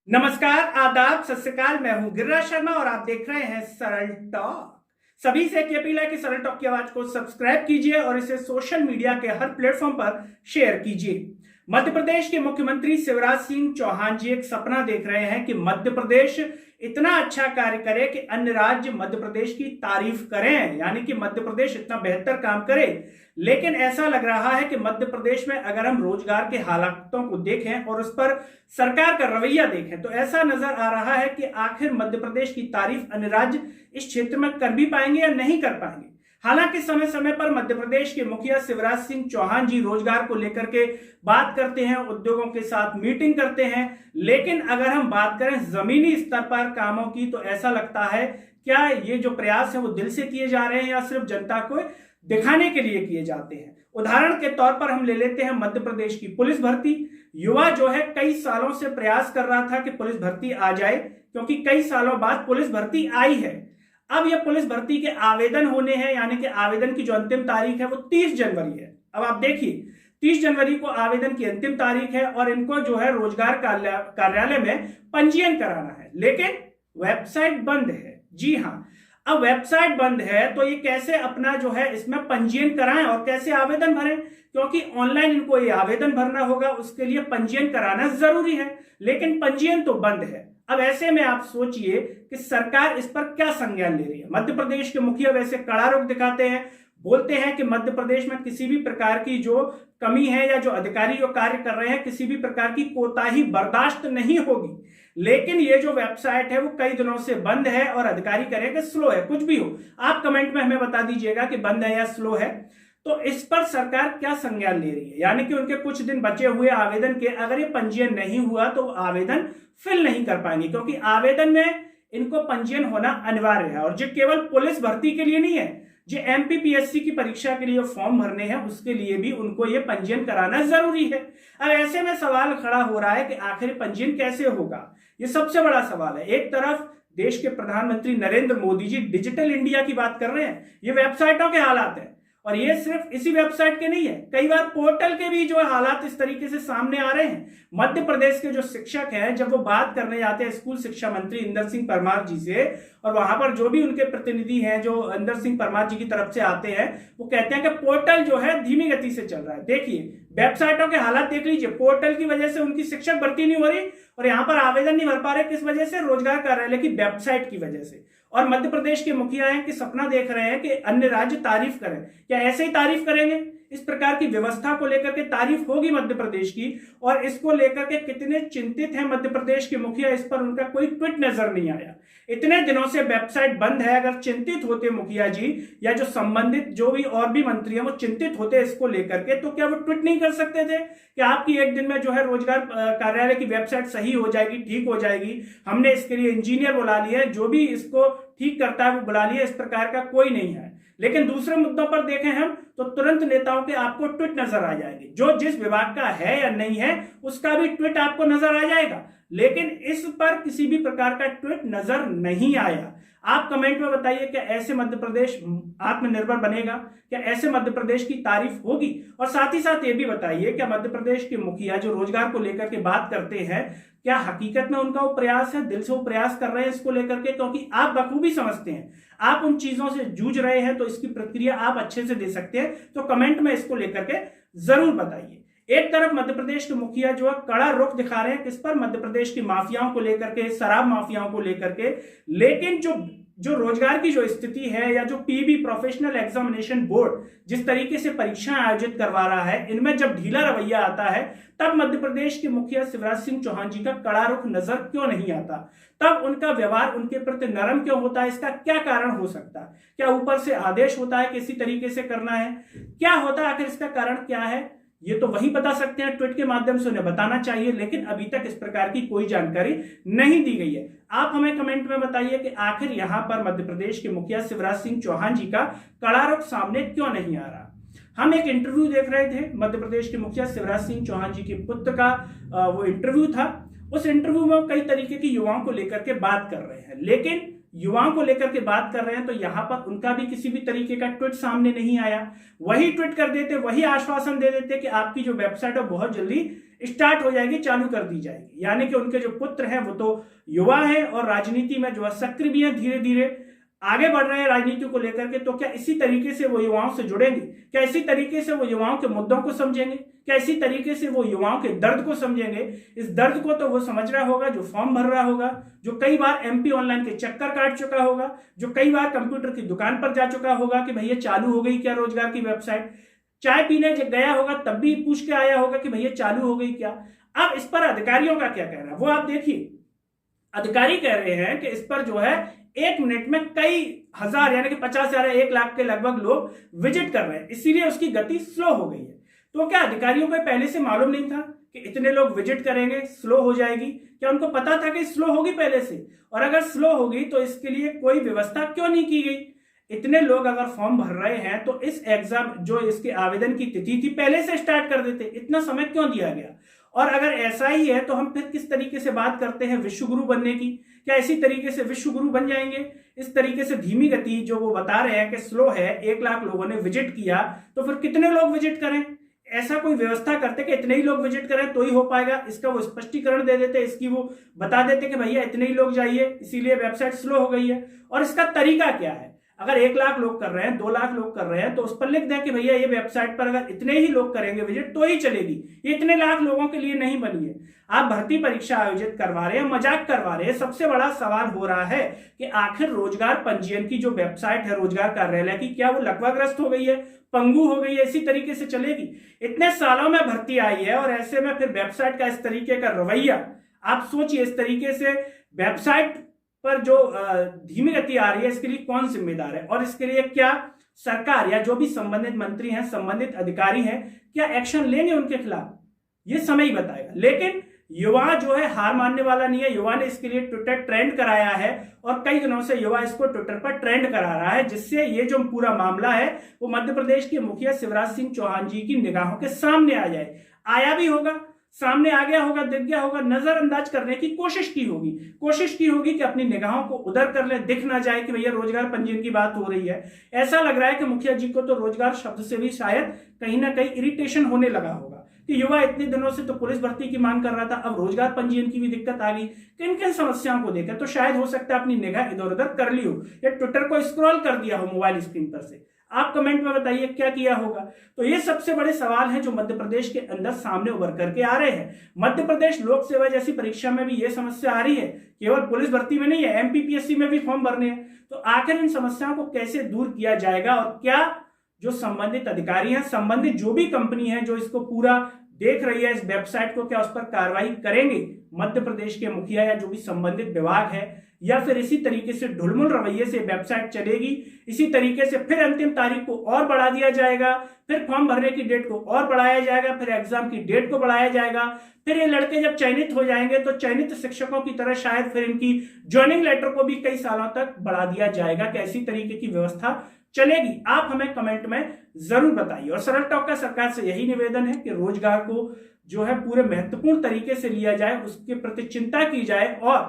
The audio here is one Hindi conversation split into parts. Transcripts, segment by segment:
नमस्कार, आदाब, सत श्री अकाल। मैं हूं गिरिराज शर्मा और आप देख रहे हैं सरल टॉक। सभी से एक अपील है कि सरल टॉक की आवाज को सब्सक्राइब कीजिए और इसे सोशल मीडिया के हर प्लेटफॉर्म पर शेयर कीजिए। मध्य प्रदेश के मुख्यमंत्री शिवराज सिंह चौहान जी एक सपना देख रहे हैं कि मध्य प्रदेश इतना अच्छा कार्य करे कि अन्य राज्य मध्य प्रदेश की तारीफ करें, यानी कि मध्य प्रदेश इतना बेहतर काम करे। लेकिन ऐसा लग रहा है कि मध्य प्रदेश में अगर हम रोजगार के हालातों को देखें और उस पर सरकार का रवैया देखें तो ऐसा नजर आ रहा है कि आखिर मध्य प्रदेश की तारीफ अन्य राज्य इस क्षेत्र में कर भी पाएंगे या नहीं कर पाएंगे। हालांकि समय समय पर मध्य प्रदेश के मुखिया शिवराज सिंह चौहान जी रोजगार को लेकर के बात करते हैं, उद्योगों के साथ मीटिंग करते हैं, लेकिन अगर हम बात करें जमीनी स्तर पर कामों की तो ऐसा लगता है क्या ये जो प्रयास है वो दिल से किए जा रहे हैं या सिर्फ जनता को दिखाने के लिए किए जाते हैं। उदाहरण के तौर पर हम ले लेते हैं मध्य प्रदेश की पुलिस भर्ती। युवा जो है कई सालों से प्रयास कर रहा था कि पुलिस भर्ती आ जाए, क्योंकि कई सालों बाद पुलिस भर्ती आई है। अब यह पुलिस भर्ती के आवेदन होने हैं, यानी कि आवेदन की जो अंतिम तारीख है वो 30 जनवरी है। अब आप देखिए 30 जनवरी को आवेदन की अंतिम तारीख है और इनको जो है रोजगार कार्यालय में पंजीयन कराना है, लेकिन वेबसाइट बंद है। जी हां, अब वेबसाइट बंद है तो ये कैसे अपना जो है इसमें पंजीयन कराएं और कैसे आवेदन भरें, क्योंकि ऑनलाइन इनको ये आवेदन भरना होगा, उसके लिए पंजीयन कराना जरूरी है, लेकिन पंजीयन तो बंद है। अब ऐसे में आप सोचिए कि सरकार इस पर क्या संज्ञान ले रही है। मध्य प्रदेश के मुखिया वैसे कड़ा रुख दिखाते हैं, बोलते हैं कि मध्य प्रदेश में किसी भी प्रकार की जो कमी है या जो अधिकारी जो कार्य कर रहे हैं किसी भी प्रकार की कोताही बर्दाश्त नहीं होगी। लेकिन ये जो वेबसाइट है वो कई दिनों से बंद है और अधिकारी करें कि स्लो है। कुछ भी हो, आप कमेंट में हमें बता दीजिएगा कि बंद है या स्लो है। तो इस पर सरकार क्या संज्ञान ले रही है, यानी कि उनके कुछ दिन बचे हुए आवेदन के अगर ये पंजीयन नहीं हुआ तो आवेदन फिल नहीं कर पाएंगे, क्योंकि आवेदन में इनको पंजीयन होना अनिवार्य है। और जो केवल पुलिस भर्ती के लिए नहीं है, जो एमपीपीएससी की परीक्षा के लिए फॉर्म भरने हैं उसके लिए भी उनको ये पंजीयन कराना जरूरी है। अब ऐसे में सवाल खड़ा हो रहा है कि आखिर पंजीयन कैसे होगा, ये सबसे बड़ा सवाल है। एक तरफ देश के प्रधानमंत्री नरेंद्र मोदी जी डिजिटल इंडिया की बात कर रहे हैं, ये वेबसाइटों के हालात है, और ये सिर्फ इसी वेबसाइट के नहीं है, कई बार पोर्टल के भी जो हालात इस तरीके से सामने आ रहे हैं। मध्य प्रदेश के जो शिक्षक हैं जब वो बात करने जाते हैं स्कूल शिक्षा मंत्री इंदर सिंह परमार जी से, और वहां पर जो भी उनके प्रतिनिधि हैं जो इंदर सिंह परमार जी की तरफ से आते हैं, वो कहते हैं कि पोर्टल जो है धीमी गति से चल रहा है। देखिए वेबसाइटों के हालात देख लीजिए, पोर्टल की वजह से उनकी शिक्षक भर्ती नहीं हो रही और यहाँ पर आवेदन नहीं भर पा रहे। किस वजह से? रोजगार कार्यालय की वेबसाइट की वजह से। और मध्य प्रदेश के मुखिया हैं कि सपना देख रहे हैं कि अन्य राज्य तारीफ करें। क्या ऐसे ही तारीफ करेंगे? इस प्रकार की व्यवस्था को लेकर के तारीफ होगी मध्य प्रदेश की, और इसको लेकर के कितने चिंतित हैं मध्य प्रदेश के मुखिया, इस पर उनका कोई ट्वीट नजर नहीं आया। इतने दिनों से वेबसाइट बंद है, अगर चिंतित होते मुखिया जी या जो संबंधित जो भी और भी मंत्री हैं वो चिंतित होते इसको लेकर के, तो क्या वो ट्वीट नहीं कर सकते थे कि आपकी एक दिन में जो है रोजगार कार्यालय की वेबसाइट सही हो जाएगी, ठीक हो जाएगी, हमने इसके लिए इंजीनियर बुला लिया है, जो भी इसको ठीक करता है वो बुला लिया। इस प्रकार का कोई नहीं है। लेकिन दूसरे मुद्दों पर देखें हम तो तुरंत नेताओं के आपको ट्वीट नजर आ जाएंगे, जो जिस विभाग का है या नहीं है उसका भी ट्वीट आपको नजर आ जाएगा, लेकिन इस पर किसी भी प्रकार का ट्वीट नजर नहीं आया। आप कमेंट में बताइए क्या ऐसे मध्य प्रदेश आत्मनिर्भर बनेगा? क्या ऐसे मध्य प्रदेश की तारीफ होगी? और साथ ही साथ ये भी बताइए क्या मध्य प्रदेश के मुखिया जो रोजगार को लेकर के बात करते हैं, क्या हकीकत में उनका वो प्रयास है, दिल से वो प्रयास कर रहे हैं इसको लेकर के? क्योंकि आप बखूबी समझते हैं, आप उन चीजों से जूझ रहे हैं, तो इसकी प्रतिक्रिया आप अच्छे से दे सकते हैं। तो कमेंट में इसको लेकर के जरूर बताइए। एक तरफ मध्य प्रदेश के मुखिया जो है कड़ा रुख दिखा रहे हैं किस पर? मध्य प्रदेश की माफियाओं को लेकर के, शराब माफियाओं को लेकर के। लेकिन जो रोजगार की जो स्थिति है या जो पीबी प्रोफेशनल एग्जामिनेशन बोर्ड जिस तरीके से परीक्षाएं आयोजित करवा रहा है, इनमें जब ढीला रवैया आता है तब मध्य प्रदेश के मुखिया शिवराज सिंह चौहान जी का कड़ा रुख नजर क्यों नहीं आता? तब उनका व्यवहार उनके प्रति नरम क्यों होता है? इसका क्या कारण हो सकता है? क्या ऊपर से आदेश होता है कि इसी तरीके से करना है? क्या होता है? आखिर इसका कारण क्या है? ये तो वही बता सकते हैं, ट्वीट के माध्यम से उन्हें बताना चाहिए, लेकिन अभी तक इस प्रकार की कोई जानकारी नहीं दी गई है। आप हमें कमेंट में बताइए कि आखिर यहां पर मध्य प्रदेश के मुखिया शिवराज सिंह चौहान जी का कड़ा रुख सामने क्यों नहीं आ रहा। हम एक इंटरव्यू देख रहे थे, मध्य प्रदेश के मुखिया शिवराज सिंह चौहान जी के पुत्र का वो इंटरव्यू था। उस इंटरव्यू में कई तरीके की युवाओं को लेकर के बात कर रहे हैं, लेकिन युवाओं को लेकर के बात कर रहे हैं तो यहां पर उनका भी किसी भी तरीके का ट्वीट सामने नहीं आया। वही ट्वीट कर देते, वही आश्वासन दे देते कि आपकी जो वेबसाइट है बहुत जल्दी स्टार्ट हो जाएगी, चालू कर दी जाएगी। यानी कि उनके जो पुत्र हैं वो तो युवा हैं और राजनीति में जो है सक्रिय भी हैं, धीरे धीरे आगे बढ़ रहे हैं राजनीति को लेकर के। तो क्या इसी तरीके से वो युवाओं से जुड़ेंगे? क्या इसी तरीके से वो युवाओं के मुद्दों को समझेंगे? क्या इसी तरीके से वो युवाओं के दर्द को समझेंगे? इस दर्द को तो वो समझ रहा होगा जो फॉर्म भर रहा होगा, जो कई बार एमपी ऑनलाइन के चक्कर काट चुका होगा, जो कई बार कंप्यूटर की दुकान पर जा चुका होगा कि भैया चालू हो गई क्या रोजगार की वेबसाइट, चाय पीने गया होगा तब भी पूछ के आया होगा कि भैया चालू हो गई क्या। अब इस पर अधिकारियों का क्या कहना है वो आप देखिए। अधिकारी कह रहे हैं कि इस पर जो है 1 मिनट में कई हजार यानी कि 50,000 या 1 लाख के लगभग लोग विजिट कर रहे हैं, इसीलिए उसकी गति स्लो हो गई है। तो क्या अधिकारियों को पहले से मालूम नहीं था कि इतने लोग विजिट करेंगे, स्लो हो जाएगी? क्या उनको पता था कि स्लो होगी पहले से? और अगर स्लो होगी तो इसके लिए कोई व्यवस्था क्यों नहीं की गई? इतने लोग अगर फॉर्म भर रहे हैं तो इस एग्जाम जो इसके आवेदन की तिथि थी पहले से स्टार्ट कर देते, इतना समय क्यों दिया गया? और अगर ऐसा ही है तो हम फिर किस तरीके से बात करते हैं विश्वगुरु बनने की? क्या इसी तरीके से विश्वगुरु बन जाएंगे? इस तरीके से धीमी गति जो वो बता रहे हैं कि स्लो है, 1 लाख लोगों ने विजिट किया, तो फिर कितने लोग विजिट करें? ऐसा कोई व्यवस्था करते कि इतने ही लोग विजिट करें तो ही हो पाएगा, इसका वो स्पष्टीकरण दे देते, इसकी वो बता देते कि भैया इतने ही लोग जाइए, इसीलिए वेबसाइट स्लो हो गई है। और इसका तरीका क्या है? अगर 1 लाख लोग कर रहे हैं, 2 लाख लोग कर रहे हैं, तो उस पर लिख दें कि भैया ये वेबसाइट पर अगर इतने ही लोग करेंगे विजिट तो ही चलेगी, ये इतने लाख लोगों के लिए नहीं बनी है। आप भर्ती परीक्षा आयोजित करवा रहे हैं, मजाक करवा रहे हैं। सबसे बड़ा सवाल हो रहा है कि आखिर रोजगार पंजीयन की जो वेबसाइट है रोजगार कार्यालय की, क्या वो लकवाग्रस्त हो गई है, पंगु हो गई है, इसी तरीके से चलेगी? इतने सालों में भर्ती आई है और ऐसे में फिर वेबसाइट का इस तरीके का रवैया, आप सोचिए। इस तरीके से वेबसाइट पर जो धीमी गति आ रही है इसके लिए कौन जिम्मेदार है? और इसके लिए क्या सरकार या जो भी संबंधित मंत्री हैं, संबंधित अधिकारी हैं, क्या एक्शन लेंगे उनके खिलाफ? ये समय ही बताएगा। लेकिन युवा जो है हार मानने वाला नहीं है। युवा ने इसके लिए ट्विटर ट्रेंड कराया है और कई दिनों से युवा इसको ट्विटर पर ट्रेंड करा रहा है, जिससे ये जो पूरा मामला है वो मध्य प्रदेश के मुखिया शिवराज सिंह चौहान जी की निगाहों के सामने आ जाए। आया भी होगा, सामने आ गया होगा, दिख गया होगा, नजरअंदाज करने की कोशिश की होगी कि अपनी निगाहों को उधर कर ले, दिख ना जाए कि भैया रोजगार पंजीयन की बात हो रही है। ऐसा लग रहा है कि मुखिया जी को तो रोजगार शब्द से भी शायद कहीं ना कहीं इरिटेशन होने लगा होगा कि युवा इतने दिनों से तो पुलिस भर्ती की मांग कर रहा था, अब रोजगार पंजीयन की भी दिक्कत आ गई। किन किन समस्याओं को देखकर तो शायद हो सकता है अपनी निगाह इधर उधर कर ली हो या ट्विटर को स्क्रॉल कर दिया हो मोबाइल स्क्रीन पर से। आप कमेंट में बताइए क्या किया होगा। तो ये सबसे बड़े सवाल हैं जो मध्य प्रदेश के अंदर सामने उभर करके आ रहे हैं। मध्य प्रदेश लोक सेवा जैसी परीक्षा में भी ये समस्या आ रही है, केवल पुलिस भर्ती में नहीं है, एमपीपीएससी में भी फॉर्म भरने हैं। तो आखिर इन समस्याओं को कैसे दूर किया जाएगा और क्या जो संबंधित अधिकारी हैं, संबंधित जो भी कंपनी है जो इसको पूरा देख रही है इस वेबसाइट को, क्या उस पर कार्रवाई करेंगे मध्य प्रदेश के मुखिया या जो भी संबंधित विभाग है, या फिर इसी तरीके से ढुलमुल रवैये से वेबसाइट चलेगी, इसी तरीके से फिर अंतिम तारीख को और बढ़ा दिया जाएगा, फिर फॉर्म भरने की डेट को और बढ़ाया जाएगा, फिर एग्जाम की डेट को बढ़ाया जाएगा, फिर ये लड़के जब चयनित हो जाएंगे तो चयनित शिक्षकों की तरह शायद फिर इनकी ज्वाइनिंग लेटर को भी कई सालों तक बढ़ा दिया जाएगा। कैसी तरीके की व्यवस्था चलेगी? आप हमें कमेंट में जरूर बताइए। और सरल टॉक का सरकार से यही निवेदन है कि रोजगार को जो है पूरे महत्वपूर्ण तरीके से लिया जाए, उसके प्रति चिंता की जाए और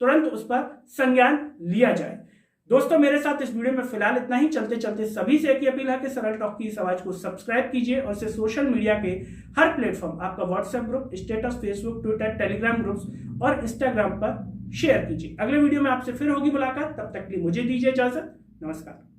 तुरंत उस पर संज्ञान लिया जाए। दोस्तों मेरे साथ इस वीडियो में फिलहाल इतना ही। चलते चलते सभी से एक अपील है कि सरल टॉक की इस आवाज को सब्सक्राइब कीजिए और इसे सोशल मीडिया के हर प्लेटफॉर्म, आपका WhatsApp group, status, Facebook, Twitter, Telegram groups और इंस्टाग्राम पर शेयर कीजिए। अगले वीडियो में आपसे फिर होगी मुलाकात, तब तक के लिए मुझे दीजिए इजाजत। नमस्कार।